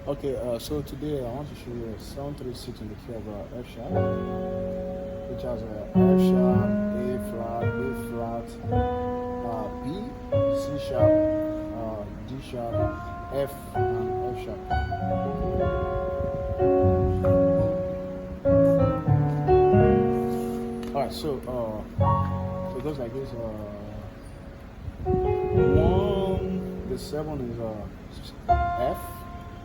Okay, so today I want to show you a 736 in the key of F sharp, which has F sharp, A flat, B flat, B, C sharp, D sharp, F, and F sharp. Alright, so it goes like this. The 7 is F.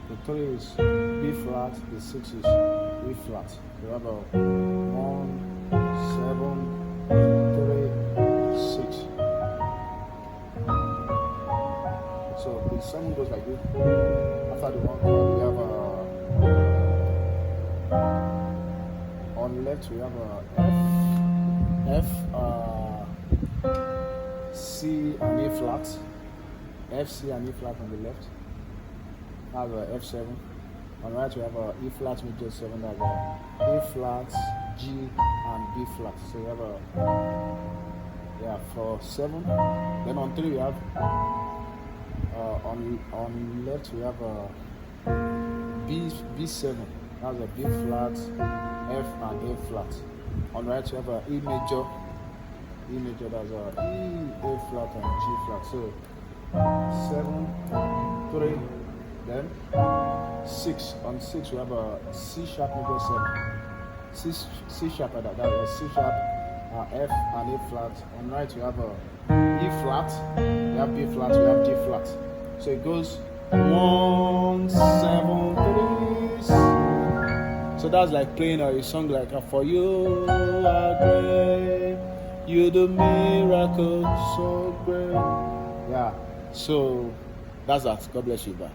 The 3 is B flat, the 6 is E flat. You have a 1, 7, 3, 6. So the 7 goes like this. After the 1 chord, we have on the left we have a C and A flat. F, C, and E flat on the left. That's F7. On the right we have E flat major 7, that's A flat, G, and B flat. So we have for 7. Then on 3 we have on left we have B7. That's a B flat, F, and A flat. On the right we have E major. E major, that's E, A flat, and G flat. So 7, 3. Then 6. On 6 we have a C sharp major 7. C sharp at that. That's a C sharp, F, and A flat. On right we have a E flat, we have B flat, we have D flat. So it goes 1, 7, 3. So that's like playing a song like For You Are Great, You Do Miracles So Great. Yeah. So that's that. God bless you. Bye.